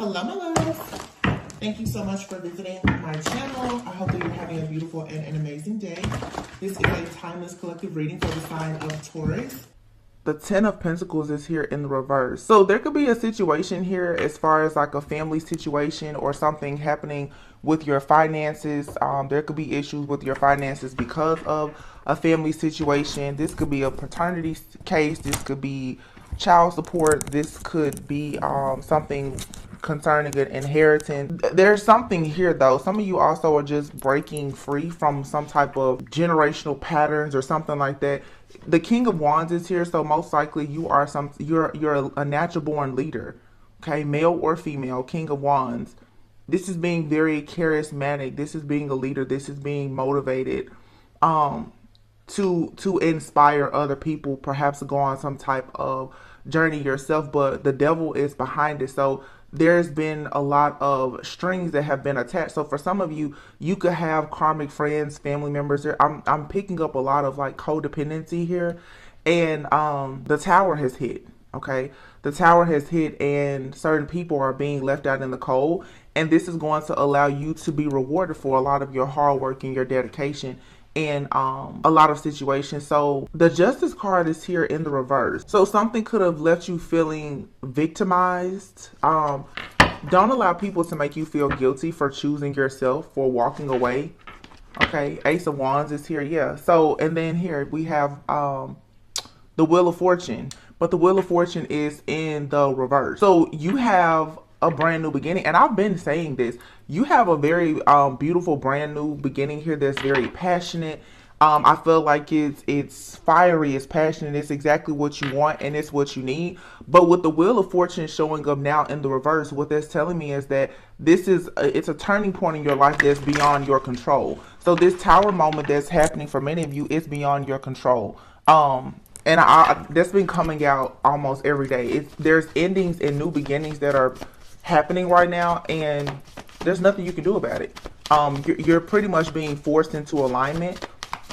Hello, my loves. Thank you so much for visiting my channel. I hope that you're having a beautiful and an amazing day. This is a timeless collective reading for the sign of Taurus. The Ten of Pentacles is here in the reverse. So there could be a situation here as far as like a family situation or something happening with your finances. There could be issues with your finances because of a family situation. This could be a paternity case. This could be child support. This could be something concerning an inheritance. There's something here though. Some of you also are just breaking free from some type of generational patterns or something like that. The King of Wands is here, so most likely you're a natural born leader. Okay, male or female, King of Wands. This is being very charismatic. This is being a leader. This is being motivated to inspire other people, perhaps to go on some type of journey yourself, but the devil is behind it. So there's been a lot of strings that have been attached. So for some of you, you could have karmic friends, family members there. I'm picking up a lot of like codependency here, and the tower has hit. Okay, the tower has hit, and certain people are being left out in the cold, and this is going to allow you to be rewarded for a lot of your hard work and your dedication in a lot of situations. So the Justice card is here in the reverse. So something could have left you feeling victimized. Don't allow people to make you feel guilty for choosing yourself, for walking away. Okay, Ace of Wands is here. Yeah. So, and then here we have the Wheel of Fortune, but the Wheel of Fortune is in the reverse. So you have a brand new beginning, and I've been saying this. You have a very beautiful brand new beginning here that's very passionate. I feel like it's fiery, it's passionate, it's exactly what you want, and it's what you need. But with the Wheel of Fortune showing up now in the reverse, what that's telling me is that it's a turning point in your life that's beyond your control. So this tower moment that's happening for many of you is beyond your control. And that's been coming out almost every day. There's endings and new beginnings that are happening right now, and there's nothing you can do about it. You're pretty much being forced into alignment.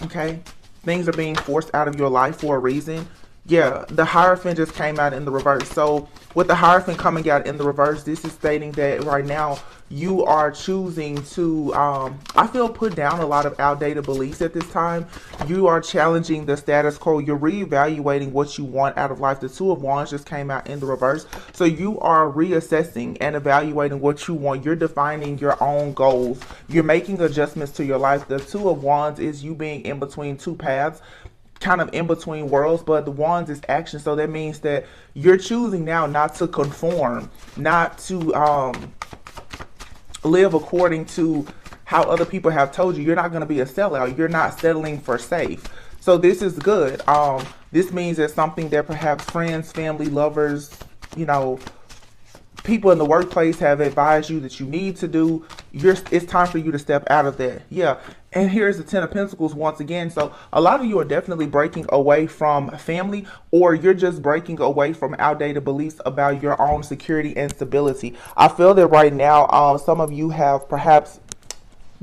Okay, things are being forced out of your life for a reason. Yeah, the Hierophant just came out in the reverse. So with the Hierophant coming out in the reverse, this is stating that right now you are choosing to, I feel, put down a lot of outdated beliefs at this time. You are challenging the status quo. You're reevaluating what you want out of life. The Two of Wands just came out in the reverse. So you are reassessing and evaluating what you want. You're defining your own goals. You're making adjustments to your life. The Two of Wands is you being in between two paths, kind of in between worlds, but the Wands is action. So that means that you're choosing now not to conform, not to live according to how other people have told you. You're not going to be a sellout. You're not settling for safe. So this is good. This means that something that perhaps friends, family, lovers, you know, people in the workplace have advised you that you need to do, it's time for you to step out of that. Yeah. And here's the Ten of Pentacles once again. So a lot of you are definitely breaking away from family, or you're just breaking away from outdated beliefs about your own security and stability. I feel that right now, some of you have perhaps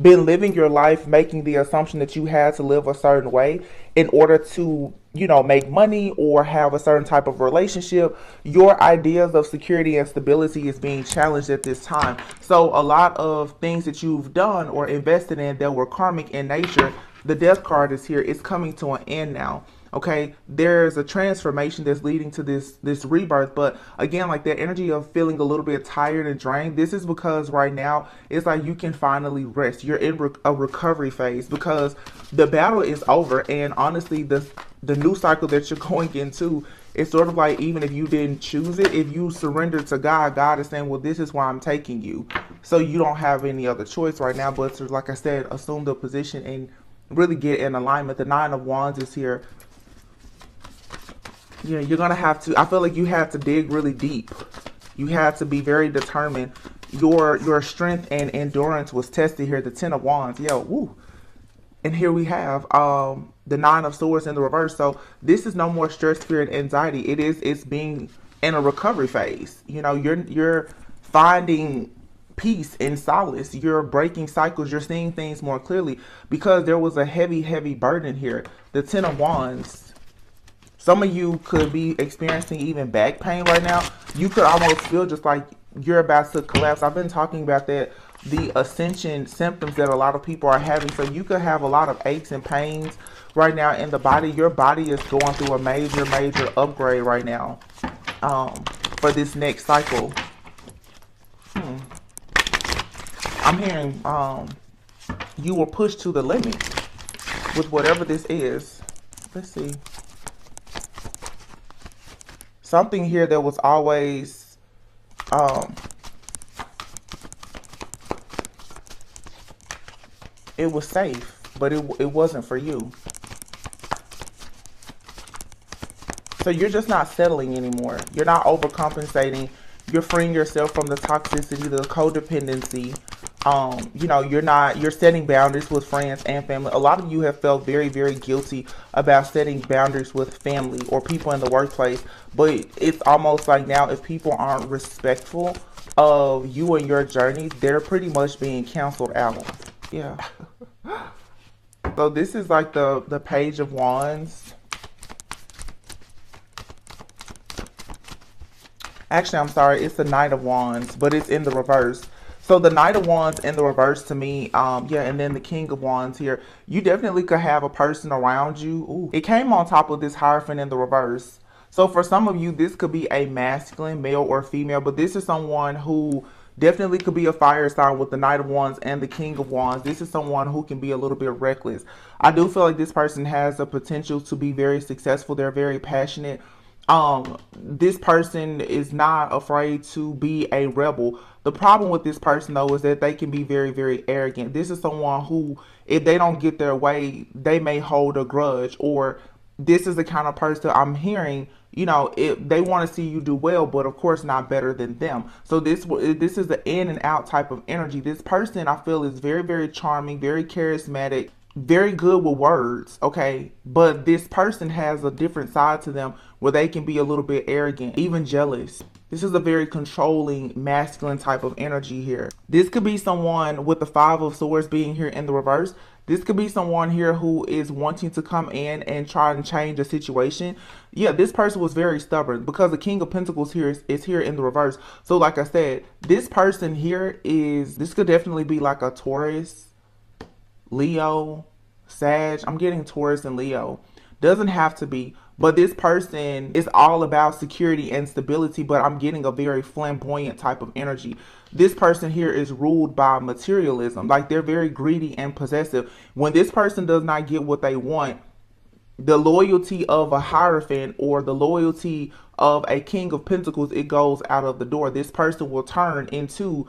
been living your life making the assumption that you had to live a certain way in order to, you know, make money or have a certain type of relationship. Your ideas of security and stability is being challenged at this time. So a lot of things that you've done or invested in that were karmic in nature, the Death card is here. It's coming to an end now. Okay, there's a transformation that's leading to this rebirth. But again, like that energy of feeling a little bit tired and drained, this is because right now it's like you can finally rest. You're in a recovery phase because the battle is over, and honestly, the new cycle that you're going into, it's sort of like, even if you didn't choose it, if you surrender to God, God is saying, well, this is where I'm taking you. So you don't have any other choice right now but to, like I said, assume the position and really get in alignment. The Nine of Wands is here. Yeah, you're going to have to, I feel like you have to dig really deep. You have to be very determined. Your strength and endurance was tested here. The Ten of Wands. Yeah, woo. And here we have the Nine of Swords in the reverse. So this is no more stress, fear, and anxiety. It's being in a recovery phase. You know, you're finding peace and solace. You're breaking cycles. You're seeing things more clearly because there was a heavy, heavy burden here. The Ten of Wands. Some of you could be experiencing even back pain right now. You could almost feel just like you're about to collapse. I've been talking about that, the ascension symptoms that a lot of people are having. So you could have a lot of aches and pains right now in the body. Your body is going through a major upgrade right now, for this next cycle. I'm hearing you were pushed to the limit with whatever this is. Let's see. Something here that was always it was safe, but it wasn't for you. So you're just not settling anymore. You're not overcompensating. You're freeing yourself from the toxicity, the codependency. You know, you're setting boundaries with friends and family. A lot of you have felt very guilty about setting boundaries with family or people in the workplace. But it's almost like now, if people aren't respectful of you and your journey, they're pretty much being canceled out. Yeah. So this is like the Page of Wands. Actually, I'm sorry, it's the Knight of Wands, but it's in the reverse. So the Knight of Wands in the reverse to me, yeah, and then the King of Wands here. You definitely could have a person around you. Ooh, it came on top of this Hierophant in the reverse. So for some of you, this could be a masculine, male or female, but this is someone who definitely could be a fire sign with the Knight of Wands and the King of Wands. This is someone who can be a little bit reckless. I do feel like this person has the potential to be very successful. They're very passionate. This person is not afraid to be a rebel. The problem with this person though is that they can be very arrogant. This is someone who, if they don't get their way, they may hold a grudge. Or this is the kind of person I'm hearing, you know, if they want to see you do well, but of course not better than them. So this is the in and out type of energy. This person, I feel, is very charming, very charismatic, very good with words, okay? But this person has a different side to them where they can be a little bit arrogant, even jealous. This is a very controlling, masculine type of energy here. This could be someone with the Five of Swords being here in the reverse. This could be someone here who is wanting to come in and try and change a situation. Yeah, this person was very stubborn because the King of Pentacles here is here in the reverse. So like I said, this person here this could definitely be like a Taurus, Leo, Sag. I'm getting Taurus and Leo. Doesn't have to be, but this person is all about security and stability, but I'm getting a very flamboyant type of energy. This person here is ruled by materialism. Like, they're very greedy and possessive. When this person does not get what they want, the loyalty of a Hierophant or the loyalty of a King of Pentacles, it goes out of the door. This person will turn into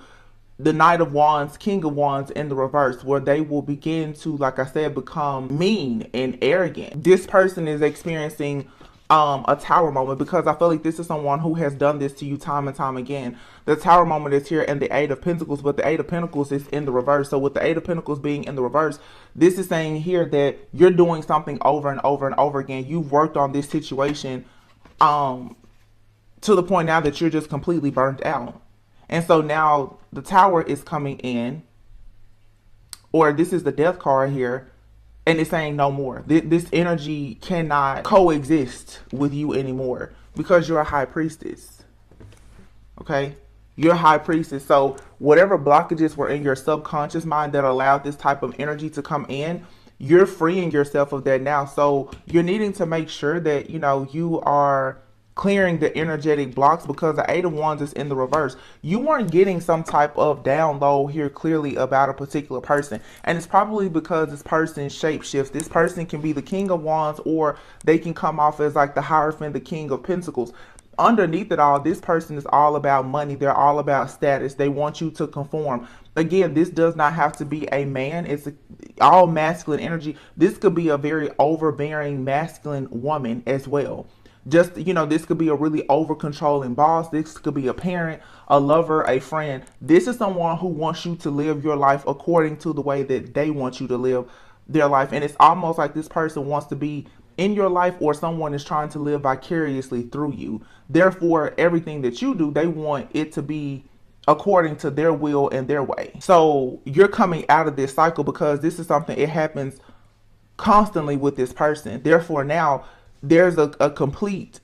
the Knight of Wands, King of Wands in the reverse, where they will begin to, like I said, become mean and arrogant. This person is experiencing a Tower moment, because I feel like this is someone who has done this to you time and time again. The Tower moment is here and the Eight of Pentacles, but the Eight of Pentacles is in the reverse. So with the Eight of Pentacles being in the reverse, this is saying here that you're doing something over and over again. You've worked on this situation to the point now that you're just completely burnt out. And so now the Tower is coming in, or this is the Death card here, and it's saying no more. This energy cannot coexist with you anymore because you're a High Priestess. Okay? You're a High Priestess. So whatever blockages were in your subconscious mind that allowed this type of energy to come in, you're freeing yourself of that now. So you're needing to make sure that, you know, you are clearing the energetic blocks, because the Eight of Wands is in the reverse. You weren't getting some type of download here clearly about a particular person, and it's probably because this person shapeshifts. This person can be the King of Wands, or they can come off as like the Hierophant, the King of Pentacles. Underneath it all, this person is all about money. They're all about status. They want you to conform. Again, this does not have to be a man. It's all masculine energy. This could be a very overbearing masculine woman as well. Just, you know, this could be a really over-controlling boss. This could be a parent, a lover, a friend. This is someone who wants you to live your life according to the way that they want you to live their life. And it's almost like this person wants to be in your life, or someone is trying to live vicariously through you. Therefore, everything that you do, they want it to be according to their will and their way. So you're coming out of this cycle, because this is something, it happens constantly with this person. Therefore, now there's a complete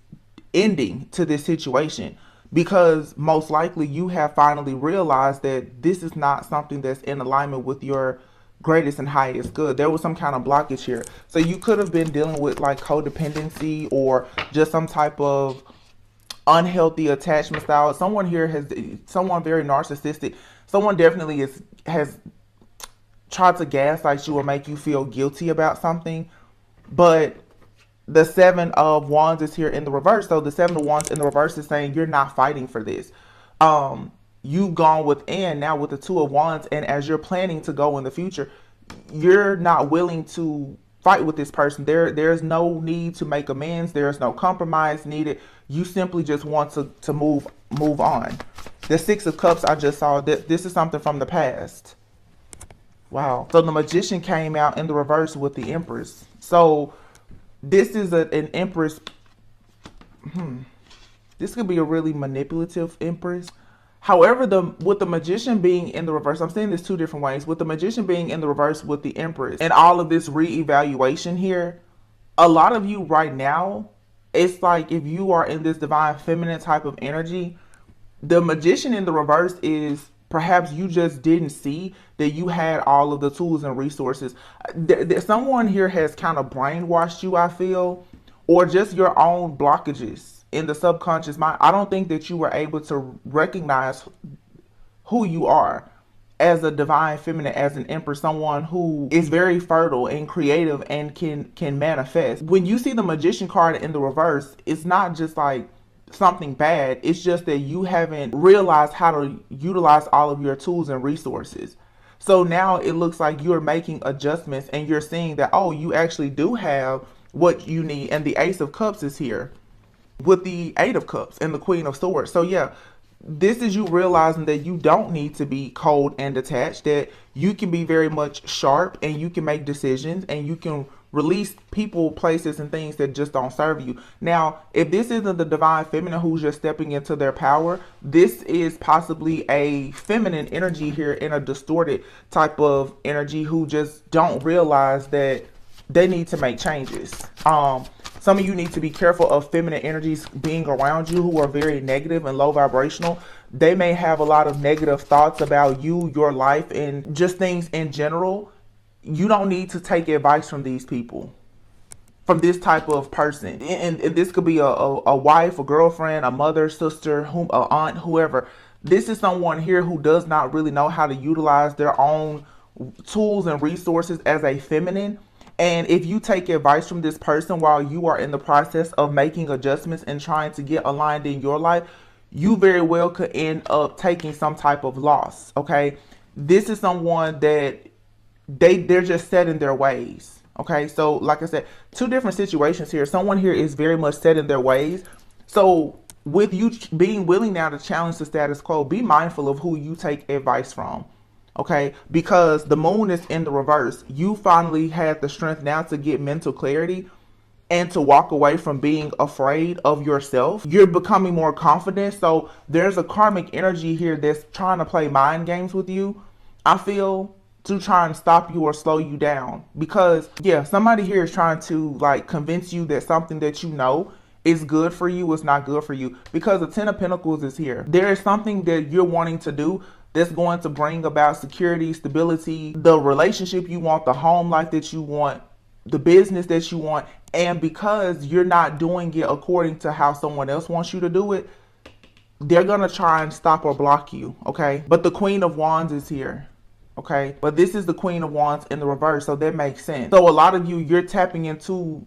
ending to this situation. because most likely you have finally realized that this is not something that's in alignment with your greatest and highest good. There was some kind of blockage here. So you could have been dealing with like codependency or just some type of unhealthy attachment style. Someone here has someone very narcissistic. Someone definitely has tried to gaslight you or make you feel guilty about something. But the Seven of Wands is here in the reverse. So the Seven of Wands in the reverse is saying you're not fighting for this. You've gone within now with the Two of Wands, and as you're planning to go in the future, you're not willing to fight with this person. There's no need to make amends. There's no compromise needed. You simply just want to move on. The Six of Cups, I just saw that this is something from the past. Wow. So the Magician came out in the reverse with the Empress. So this is an Empress. This could be a really manipulative Empress. However, with the Magician being in the reverse, I'm saying this two different ways. With the Magician being in the reverse with the Empress and all of this reevaluation here, a lot of you right now, it's like if you are in this divine feminine type of energy, the Magician in the reverse is perhaps you just didn't see that you had all of the tools and resources. Someone here has kind of brainwashed you, I feel, or just your own blockages in the subconscious mind. I don't think that you were able to recognize who you are as a divine feminine, as an Empress, someone who is very fertile and creative and can manifest. When you see the Magician card in the reverse, it's not just like something bad. It's just that you haven't realized how to utilize all of your tools and resources. So now it looks like you're making adjustments and you're seeing that, oh, you actually do have what you need. And the Ace of Cups is here with the Eight of Cups and the Queen of Swords. So yeah, this is you realizing that you don't need to be cold and detached, that you can be very much sharp and you can make decisions and you can release people, places, and things that just don't serve you. Now, if this isn't the divine feminine who's just stepping into their power, this is possibly a feminine energy here in a distorted type of energy who just don't realize that they need to make changes. Some of you need to be careful of feminine energies being around you who are very negative and low vibrational. They may have a lot of negative thoughts about you, your life, and just things in general. You don't need to take advice from these people, from this type of person. And this could be a wife, a girlfriend, a mother, sister, an aunt, whoever. This is someone here who does not really know how to utilize their own tools and resources as a feminine. And if you take advice from this person while you are in the process of making adjustments and trying to get aligned in your life, you very well could end up taking some type of loss, okay? This is someone that they're just set in their ways, okay? So like I said, two different situations here. Someone here is very much set in their ways. So with you being willing now to challenge the status quo, be mindful of who you take advice from. Okay, because the moon is in the reverse. You finally had the strength now to get mental clarity and to walk away from being afraid of yourself. You're becoming more confident. So there's a karmic energy here that's trying to play mind games with you, I feel, to try and stop you or slow you down. Because yeah, somebody here is trying to like convince you that something that you know is good for you is not good for you. Because the Ten of Pentacles is here. There is something that you're wanting to do that's going to bring about security, stability, the relationship you want, the home life that you want, the business that you want. And because you're not doing it according to how someone else wants you to do it, they're going to try and stop or block you, okay? But the Queen of Wands is here, okay? But this is the Queen of Wands in the reverse, so that makes sense. So a lot of you, you're tapping into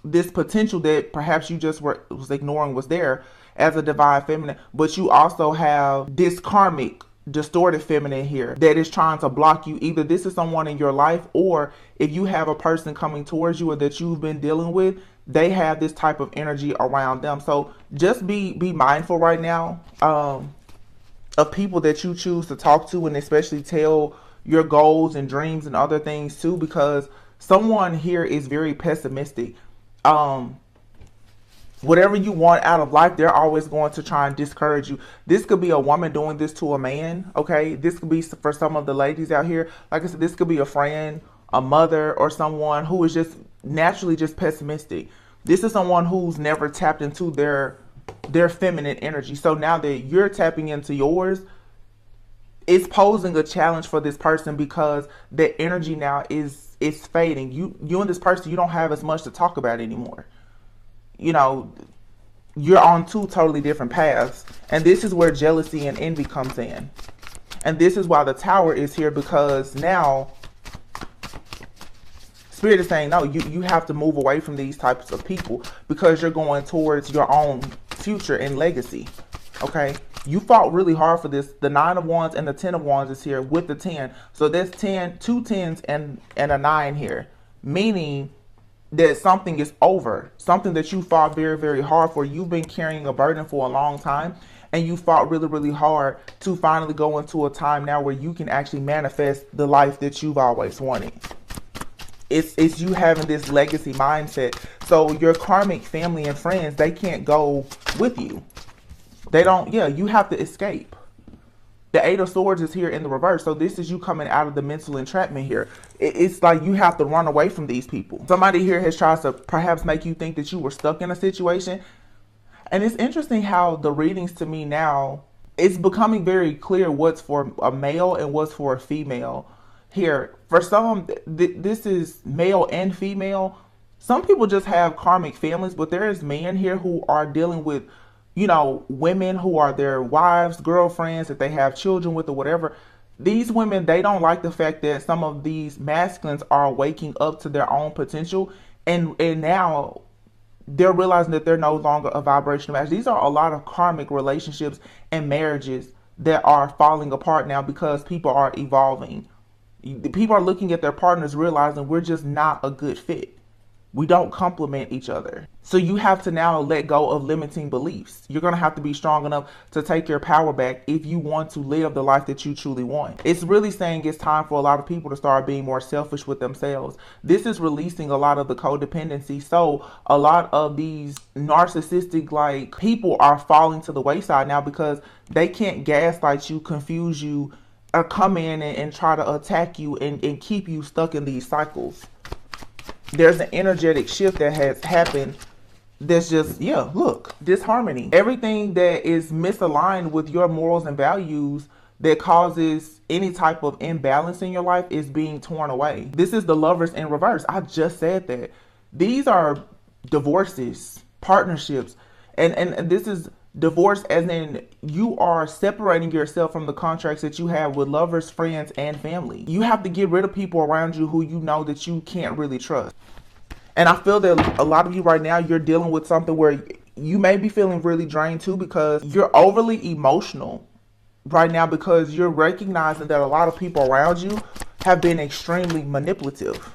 this potential that perhaps you just was ignoring was there as a divine feminine, but you also have this karmic distorted feminine here that is trying to block you. Either this is someone in your life, or if you have a person coming towards you or that you've been dealing with, they have this type of energy around them. So just be mindful right now of people that you choose to talk to, and especially tell your goals and dreams and other things too, because someone here is very pessimistic. Whatever you want out of life, they're always going to try and discourage you. This could be a woman doing this to a man, okay? This could be for some of the ladies out here. Like I said, this could be a friend, a mother, or someone who is just naturally just pessimistic. This is someone who's never tapped into their their feminine energy. So now that you're tapping into yours, it's posing a challenge for this person because the energy now is fading. You and this person, you don't have as much to talk about anymore. You know, you're on two totally different paths. And this is where jealousy and envy comes in. And this is why the Tower is here, because now Spirit is saying, no, you have to move away from these types of people because you're going towards your own future and legacy. Okay? You fought really hard for this. The 9 of Wands and the 10 of Wands is here with the 10. So there's 10, 2 tens and a 9 here. Meaning that something is over. Something that you fought very, very hard for. You've been carrying a burden for a long time. And you fought really, really hard to finally go into a time now where you can actually manifest the life that you've always wanted. It's you having this legacy mindset. So your karmic family and friends, they can't go with you. They don't, you have to escape. The 8 of Swords is here in the reverse. So this is you coming out of the mental entrapment here. It's like you have to run away from these people. Somebody here has tried to perhaps make you think that you were stuck in a situation. And it's interesting how the readings to me now, it's becoming very clear what's for a male and what's for a female. Here, for some, this is male and female. Some people just have karmic families, but there's men here who are dealing with, women who are their wives, girlfriends, that they have children with or whatever. These women, they don't like the fact that some of these masculines are waking up to their own potential. And now they're realizing that they're no longer a vibrational match. These are a lot of karmic relationships and marriages that are falling apart now because people are evolving. People are looking at their partners, realizing we're just not a good fit. We don't complement each other. So you have to now let go of limiting beliefs. You're going to have to be strong enough to take your power back if you want to live the life that you truly want. It's really saying it's time for a lot of people to start being more selfish with themselves. This is releasing a lot of the codependency. So a lot of these narcissistic people are falling to the wayside now because they can't gaslight you, confuse you, or come in and try to attack you and keep you stuck in these cycles. There's an energetic shift that has happened that's just, look, disharmony. Everything that is misaligned with your morals and values that causes any type of imbalance in your life is being torn away. This is the Lovers in reverse. I just said that. These are divorces, partnerships, and this is divorce as in you are separating yourself from the contracts that you have with lovers, friends, and family. You have to get rid of people around you who you know that you can't really trust. And I feel that a lot of you right now, you're dealing with something where you may be feeling really drained too because you're overly emotional right now because you're recognizing that a lot of people around you have been extremely manipulative.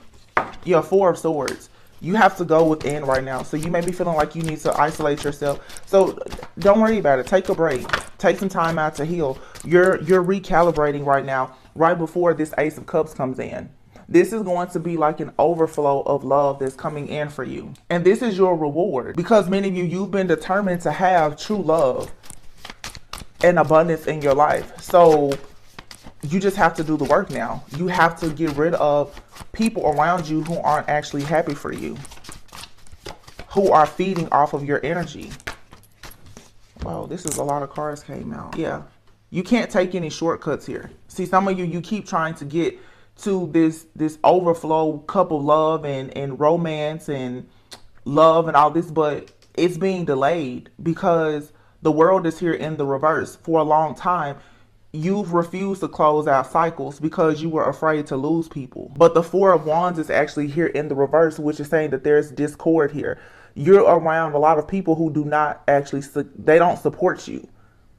4 of Swords. You have to go within right now. So you may be feeling like you need to isolate yourself. So don't worry about it. Take a break. Take some time out to heal. You're recalibrating right now, right before this Ace of Cups comes in. This is going to be like an overflow of love that's coming in for you. And this is your reward. Because many of you, you've been determined to have true love and abundance in your life. So you just have to do the work now. You have to get rid of people around you who aren't actually happy for you, who are feeding off of your energy. Wow, this is a lot of cards came out. Yeah, you can't take any shortcuts here. See, some of you keep trying to get to this overflow cup of love and romance and love and all this, but it's being delayed because the world is here in the reverse. For a long time, you've refused to close out cycles because you were afraid to lose people. But the 4 of Wands is actually here in the reverse, which is saying that there's discord here. You're around a lot of people who do not actually, they don't support you.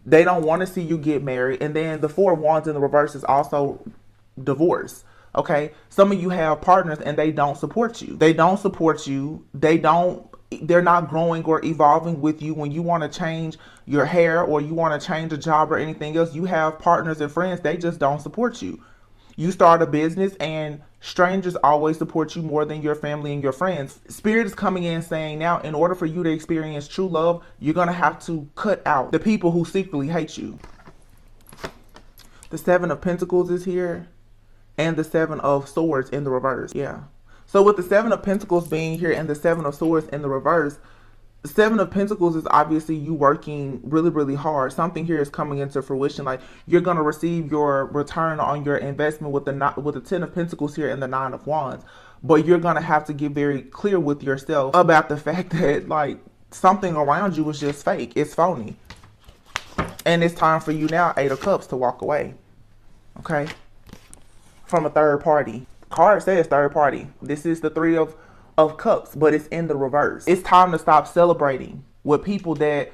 They don't want to see you get married. And then the 4 of Wands in the reverse is also divorce. Okay. Some of you have partners and they don't support you. They don't support you. They're not growing or evolving with you. When you want to change your hair or you want to change a job or anything else, you have partners and friends. They just don't support you. You start a business and strangers always support you more than your family and your friends. Spirit is coming in saying now, in order for you to experience true love, you're going to have to cut out the people who secretly hate you. The 7 of Pentacles is here and the 7 of Swords in the reverse. Yeah. So with the 7 of Pentacles being here and the 7 of Swords in the reverse, Seven of Pentacles is obviously you working really, really hard. Something here is coming into fruition. Like you're gonna receive your return on your investment with the Ten of Pentacles here and the Nine of Wands. But you're gonna have to get very clear with yourself about the fact that like something around you is just fake. It's phony. And it's time for you now, Eight of Cups, to walk away. Okay? From a third party. Card says third party. This is the Three of Cups, but it's in the reverse. It's time to stop celebrating with people that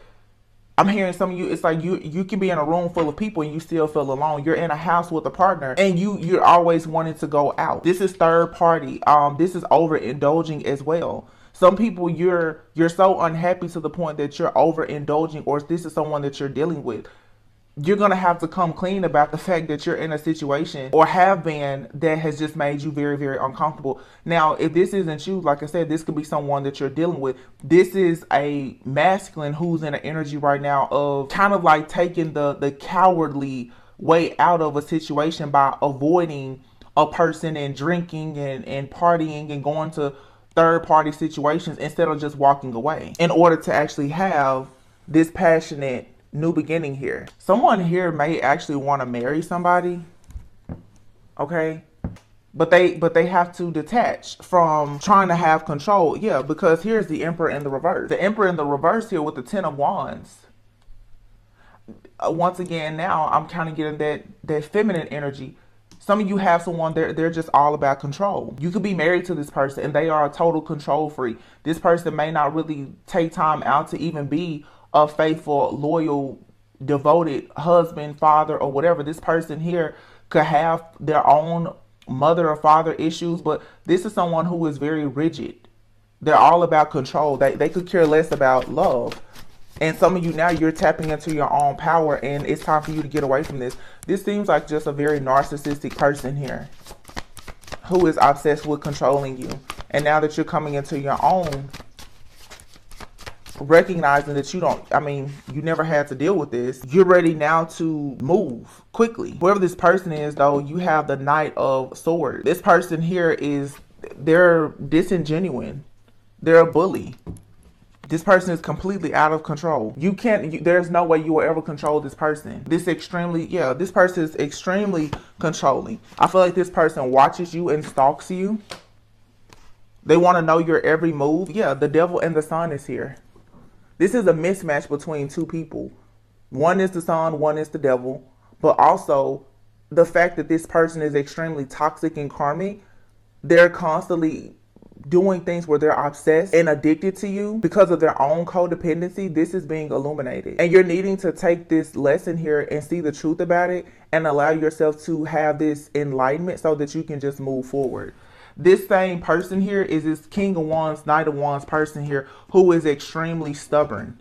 I'm hearing some of you. It's like you can be in a room full of people and you still feel alone. You're in a house with a partner and you're always wanting to go out. This is third party. This is overindulging as well. Some people you're so unhappy to the point that you're overindulging, or this is someone that you're dealing with. You're going to have to come clean about the fact that you're in a situation or have been that has just made you very, very uncomfortable. Now, if this isn't you, like I said, this could be someone that you're dealing with. This is a masculine who's in an energy right now of kind of like taking the cowardly way out of a situation by avoiding a person and drinking and partying and going to third party situations instead of just walking away in order to actually have this passionate new beginning here. Someone here may actually want to marry somebody, okay? But they have to detach from trying to have control. Yeah, because here's the Emperor in the reverse. The Emperor in the reverse here with the Ten of Wands. Once again, now I'm kind of getting that feminine energy. Some of you have someone, they're just all about control. You could be married to this person and they are a total control freak. This person may not really take time out to even be a faithful, loyal, devoted husband, father, or whatever. This person here could have their own mother or father issues, but this is someone who is very rigid. They're all about control. They could care less about love. And some of you now, you're tapping into your own power and it's time for you to get away from this. This seems like just a very narcissistic person here who is obsessed with controlling you. And now that you're coming into your own, recognizing that you never had to deal with this, you're ready now to move quickly. Whoever this person is, though, you have the Knight of Swords. This person here they're disingenuous. They're a bully. This person is completely out of control. There's no way you will ever control this person. This person is extremely controlling. I feel like this person watches you and stalks you. They want to know your every move. Yeah, the Devil and the Sun is here. This is a mismatch between two people. One is the Sun, one is the Devil. But also, the fact that this person is extremely toxic and karmic, they're constantly doing things where they're obsessed and addicted to you because of their own codependency. This is being illuminated. And you're needing to take this lesson here and see the truth about it and allow yourself to have this enlightenment so that you can just move forward. This same person here is this King of Wands, Knight of Wands person here who is extremely stubborn.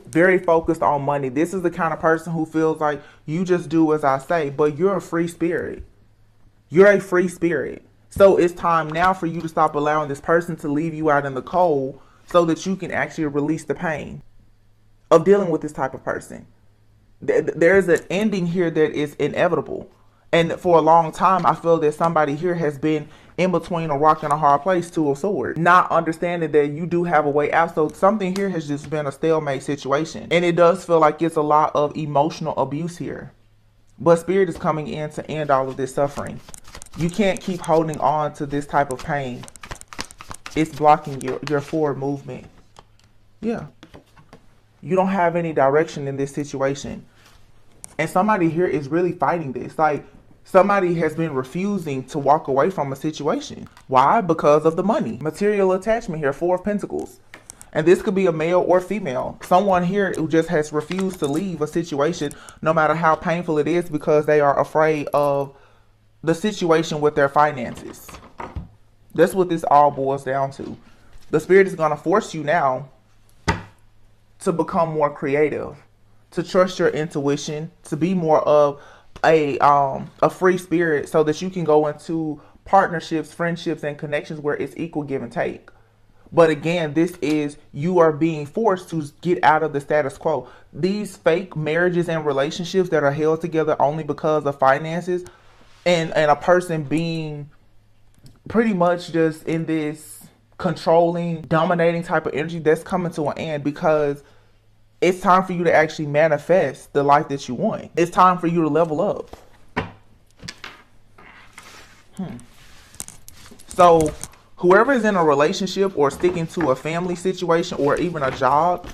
Very focused on money. This is the kind of person who feels like you just do as I say, but you're a free spirit. You're a free spirit. So it's time now for you to stop allowing this person to leave you out in the cold so that you can actually release the pain of dealing with this type of person. There's an ending here that is inevitable. And for a long time, I feel that somebody here has been in between a rock and a hard place, Two of Swords, not understanding that you do have a way out. So something here has just been a stalemate situation. And it does feel like it's a lot of emotional abuse here. But Spirit is coming in to end all of this suffering. You can't keep holding on to this type of pain. It's blocking your forward movement. Yeah. You don't have any direction in this situation. And somebody here is really fighting this. Like, somebody has been refusing to walk away from a situation. Why? Because of the money. Material attachment here, Four of Pentacles. And this could be a male or female. Someone here who just has refused to leave a situation, no matter how painful it is, because they are afraid of the situation with their finances. That's what this all boils down to. The Spirit is going to force you now to become more creative, to trust your intuition, to be more of a free spirit so that you can go into partnerships, friendships, and connections where it's equal give and take. But again, this is you are being forced to get out of the status quo. These fake marriages and relationships that are held together only because of finances and a person being pretty much just in this controlling, dominating type of energy, that's coming to an end, because it's time for you to actually manifest the life that you want. It's time for you to level up. So whoever is in a relationship or sticking to a family situation or even a job,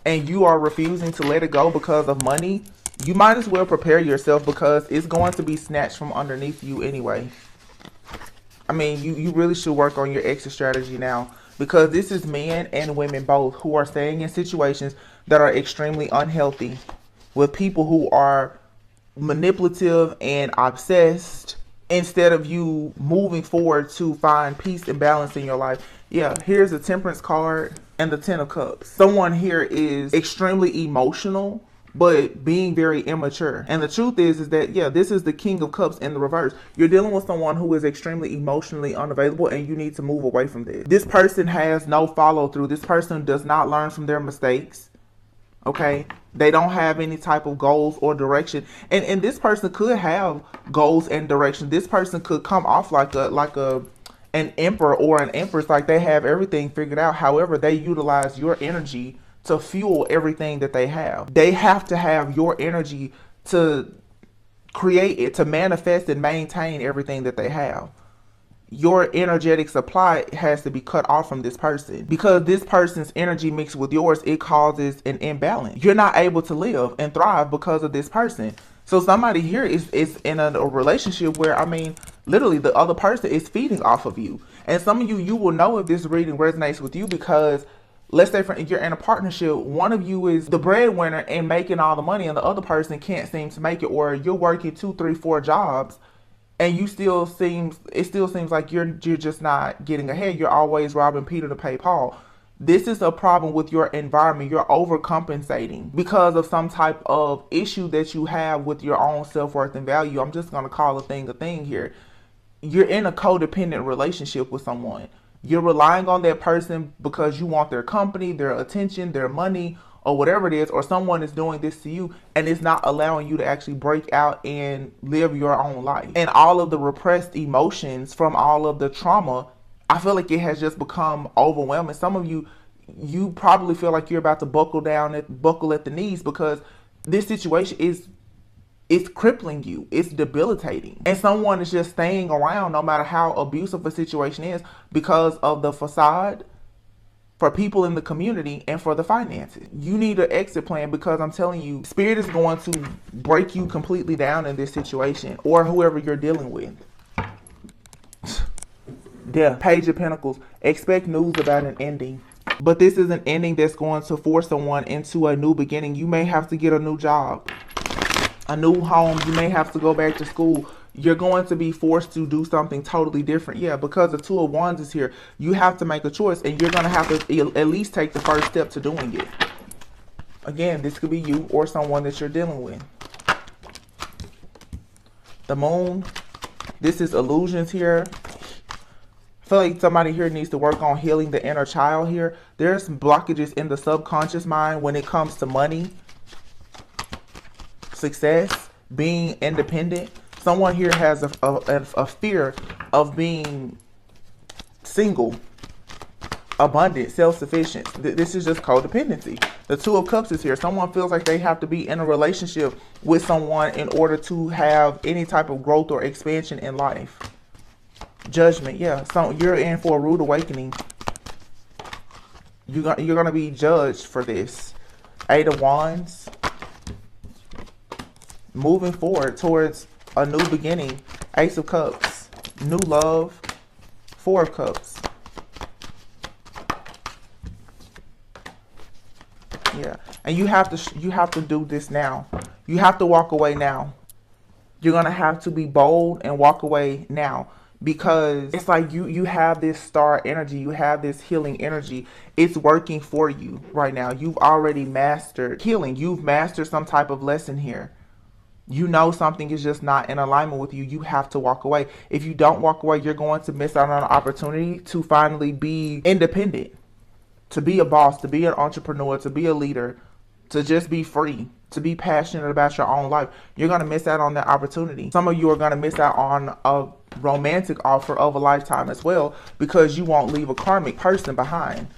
and you are refusing to let it go because of money, you might as well prepare yourself, because it's going to be snatched from underneath you anyway. I mean, you really should work on your exit strategy now, because this is men and women both who are staying in situations that are extremely unhealthy with people who are manipulative and obsessed, instead of you moving forward to find peace and balance in your life. Yeah, here's a Temperance card and the Ten of Cups. Someone here is extremely emotional, but being very immature. And the truth is that, yeah, this is the King of Cups in the reverse. You're dealing with someone who is extremely emotionally unavailable, and you need to move away from this. This person has no follow through. This person does not learn from their mistakes. Okay, they don't have any type of goals or direction, and this person could have goals and direction. This person could come off like an emperor or an empress, like they have everything figured out. However, they utilize your energy to fuel everything that they have. They have to have your energy to create it, to manifest and maintain everything that they have. Your energetic supply has to be cut off from this person, because this person's energy mixed with yours, it causes an imbalance. You're not able to live and thrive because of this person. So somebody here is in a relationship where, I mean, literally the other person is feeding off of you. And some of you will know if this reading resonates with you, because let's say you're in a partnership, one of you is the breadwinner and making all the money, and the other person can't seem to make it, or you're working 2, 3, 4 jobs, and it still seems like you're just not getting ahead. You're always robbing Peter to pay Paul. This is a problem with your environment. You're overcompensating because of some type of issue that you have with your own self-worth and value. I'm just going to call a thing here. You're in a codependent relationship with someone. You're relying on that person because you want their company, their attention, their money, or whatever it is, or someone is doing this to you, and it's not allowing you to actually break out and live your own life. And all of the repressed emotions from all of the trauma, I feel like it has just become overwhelming. Some of you probably feel like you're about to buckle at the knees, because this situation it's crippling you. It's debilitating. And someone is just staying around no matter how abusive a situation is, because of the facade, for people in the community, and for the finances. You need an exit plan, because I'm telling you, Spirit is going to break you completely down in this situation, or whoever you're dealing with. Yeah, Page of Pentacles. Expect news about an ending. But this is an ending that's going to force someone into a new beginning. You may have to get a new job, a new home. You may have to go back to school. You're going to be forced to do something totally different. Yeah, because the Two of Wands is here. You have to make a choice, and you're going to have to at least take the first step to doing it. Again, this could be you or someone that you're dealing with. The Moon. This is illusions here. I feel like somebody here needs to work on healing the inner child here. There's some blockages in the subconscious mind when it comes to money, success, being independent. Someone here has a fear of being single, abundant, self-sufficient. This is just codependency. The Two of Cups is here. Someone feels like they have to be in a relationship with someone in order to have any type of growth or expansion in life. Judgment, yeah. So you're in for a rude awakening. You're going to be judged for this. Eight of Wands. Moving forward towards a new beginning. Ace of Cups. New love. Four of Cups. Yeah. And you have to do this now. You have to walk away now. You're going to have to be bold and walk away now. Because it's like you have this star energy. You have this healing energy. It's working for you right now. You've already mastered healing. You've mastered some type of lesson here. You know something is just not in alignment with you. You have to walk away. If you don't walk away, you're going to miss out on an opportunity to finally be independent. To be a boss, to be an entrepreneur, to be a leader, to just be free, to be passionate about your own life. You're going to miss out on that opportunity. Some of you are going to miss out on a romantic offer of a lifetime as well, because you won't leave a karmic person behind.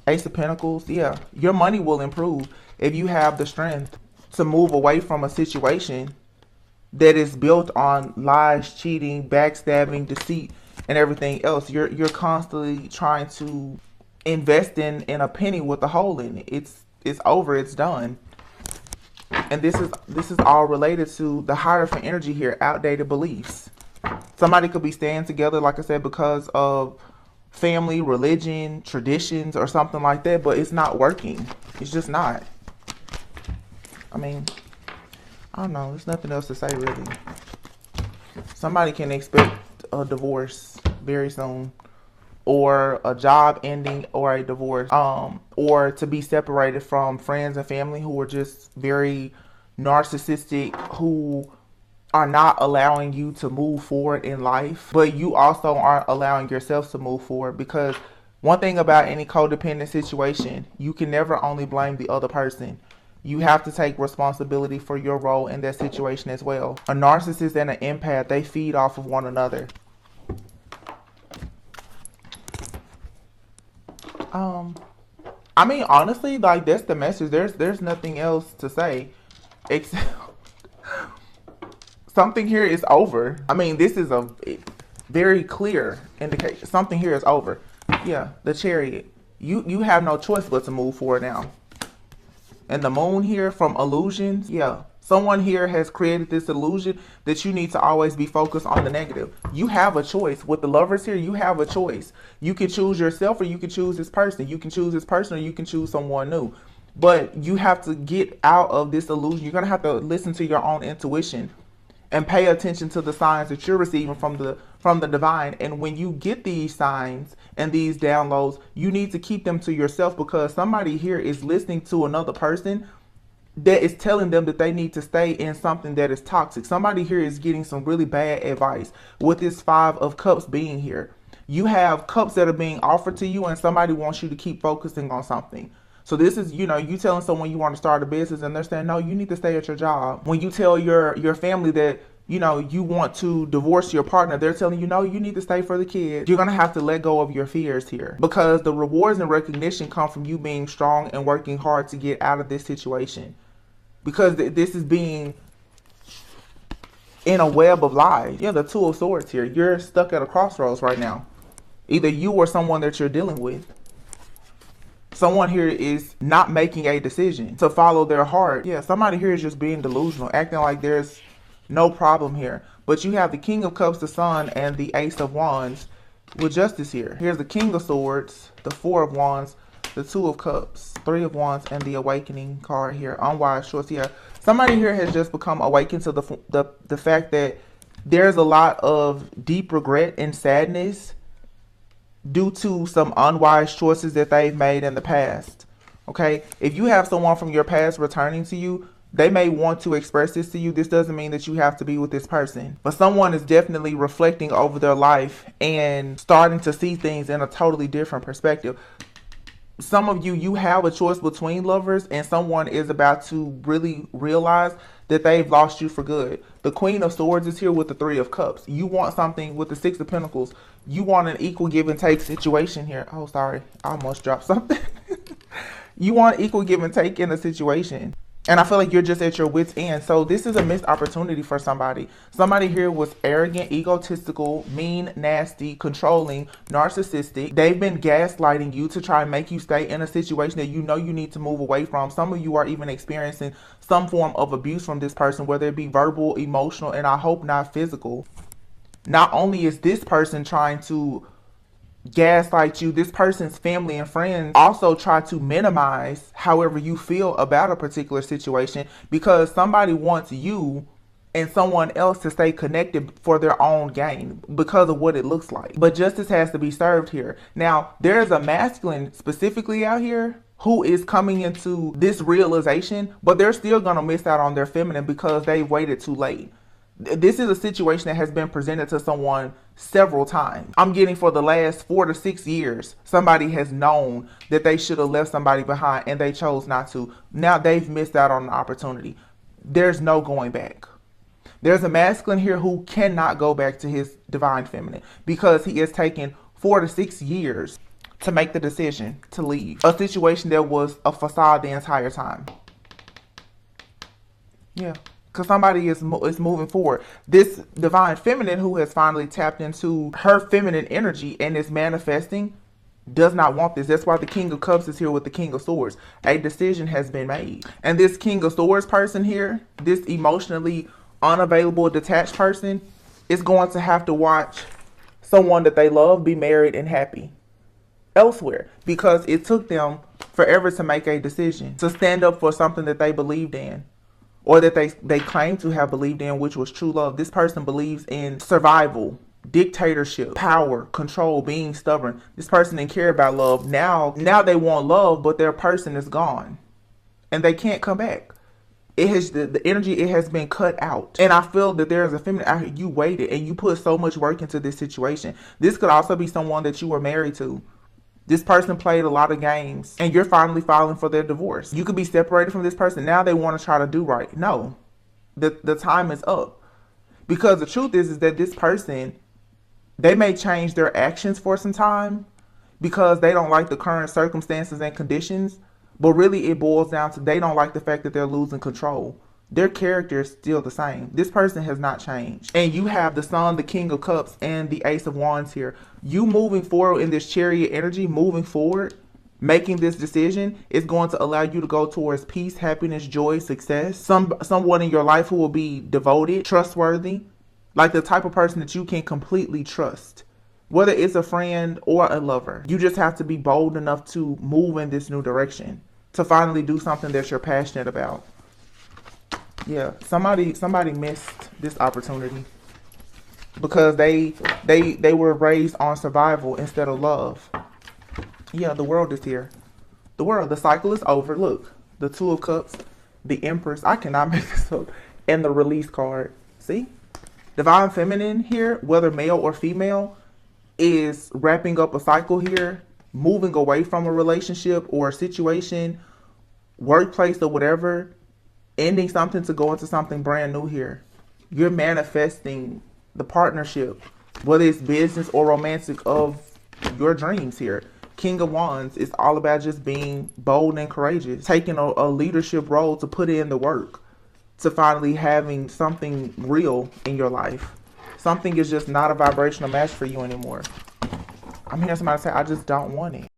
Ace of Pentacles, yeah. Your money will improve if you have the strength to move away from a situation that is built on lies, cheating, backstabbing, deceit, and everything else. You're constantly trying to invest in a penny with a hole in it. It's over, it's done. And this is all related to the Hierophant energy here, outdated beliefs. Somebody could be staying together, like I said, because of family, religion, traditions, or something like that, but it's not working. It's just not. I mean, I don't know. There's nothing else to say, really. Somebody can expect a divorce very soon, or a job ending, or a divorce, or to be separated from friends and family who are just very narcissistic, who are not allowing you to move forward in life, but you also aren't allowing yourself to move forward. Because one thing about any codependent situation, you can never only blame the other person. You have to take responsibility for your role in that situation as well. A narcissist and an empath, they feed off of one another. I mean, honestly, like, that's the message. There's nothing else to say except something here is over. I mean, this is a very clear indication. Something here is over. Yeah, the Chariot. You have no choice but to move forward now. And the Moon here from illusions. Yeah, someone here has created this illusion that you need to always be focused on the negative. You have a choice. With the Lovers here, you have a choice. You can choose yourself, or you can choose this person. You can choose this person, or you can choose someone new. But you have to get out of this illusion. You're going to have to listen to your own intuition and pay attention to the signs that you're receiving from the divine. And when you get these signs and these downloads, you need to keep them to yourself, because somebody here is listening to another person that is telling them that they need to stay in something that is toxic. Somebody here is getting some really bad advice with this Five of Cups being here. You have cups that are being offered to you, and somebody wants you to keep focusing on something. So this is, you telling someone you want to start a business, and they're saying, no, you need to stay at your job. When you tell your family that, you want to divorce your partner, they're telling you, no, you need to stay for the kids. You're going to have to let go of your fears here, because the rewards and recognition come from you being strong and working hard to get out of this situation. Because this is being in a web of lies. Yeah, the Two of Swords here. You're stuck at a crossroads right now. Either you or someone that you're dealing with. Someone here is not making a decision to follow their heart. Yeah, somebody here is just being delusional, acting like there's no problem here. But you have the King of Cups, the Sun, and the Ace of Wands with Justice here. Here's the King of Swords, the Four of Wands, the Two of Cups, Three of Wands, and the Awakening card here. Unwise choice. Yeah, somebody here has just become awakened to the fact that there's a lot of deep regret and sadness due to some unwise choices that they've made in the past. Okay, if you have someone from your past returning to you, they may want to express this to you. This doesn't mean that you have to be with this person, but someone is definitely reflecting over their life and starting to see things in a totally different perspective. Some of you have a choice between lovers, and someone is about to really realize that they've lost you for good. The Queen of Swords is here with the Three of Cups. You want something with the Six of Pentacles. You want an equal give and take situation here. Oh, sorry. I almost dropped something. You want equal give and take in a situation. And I feel like you're just at your wit's end. So this is a missed opportunity for somebody. Somebody here was arrogant, egotistical, mean, nasty, controlling, narcissistic. They've been gaslighting you to try and make you stay in a situation that you need to move away from. Some of you are even experiencing some form of abuse from this person, whether it be verbal, emotional, and I hope not physical. Not only is this person trying to gaslight you, this person's family and friends also try to minimize however you feel about a particular situation, because somebody wants you and someone else to stay connected for their own gain because of what it looks like. But justice has to be served here. Now, there's a masculine specifically out here who is coming into this realization, but they're still going to miss out on their feminine because they waited too late. This is a situation that has been presented to someone several times. I'm getting for the last 4 to 6 years, somebody has known that they should have left somebody behind and they chose not to. Now they've missed out on an opportunity. There's no going back. There's a masculine here who cannot go back to his divine feminine because he has taken 4 to 6 years to make the decision to leave a situation that was a facade the entire time. Yeah. Because somebody is moving forward. This divine feminine who has finally tapped into her feminine energy and is manifesting does not want this. That's why the King of Cups is here with the King of Swords. A decision has been made. And this King of Swords person here, this emotionally unavailable, detached person, is going to have to watch someone that they love be married and happy elsewhere. Because it took them forever to make a decision, to stand up for something that they believed in. Or that they claim to have believed in, which was true love. This person believes in survival, dictatorship, power, control, being stubborn. This person didn't care about love. Now they want love, but their person is gone. And they can't come back. It has the energy, it has been cut out. And I feel that there is a feminine out here. You waited and you put so much work into this situation. This could also be someone that you were married to. This person played a lot of games and you're finally filing for their divorce. You could be separated from this person. Now they want to try to do right. No, the time is up. Because the truth is that this person, they may change their actions for some time because they don't like the current circumstances and conditions. But really it boils down to they don't like the fact that they're losing control. Their character is still the same. This person has not changed. And you have the Sun, the King of Cups, and the Ace of Wands here. You moving forward in this Chariot energy, moving forward, making this decision is going to allow you to go towards peace, happiness, joy, success. Someone in your life who will be devoted, trustworthy, like the type of person that you can completely trust. Whether it's a friend or a lover. You just have to be bold enough to move in this new direction. To finally do something that you're passionate about. Yeah, somebody missed this opportunity because they were raised on survival instead of love. Yeah, the world is here. The cycle is over. Look, the Two of Cups, the Empress. I cannot make this up. And the Release card. See? Divine Feminine here, whether male or female, is wrapping up a cycle here, moving away from a relationship or a situation, workplace or whatever. Ending something to go into something brand new here. You're manifesting the partnership, whether it's business or romantic, of your dreams here. King of Wands is all about just being bold and courageous. Taking a leadership role to put in the work. To finally having something real in your life. Something is just not a vibrational match for you anymore. I'm hearing somebody say, I just don't want it.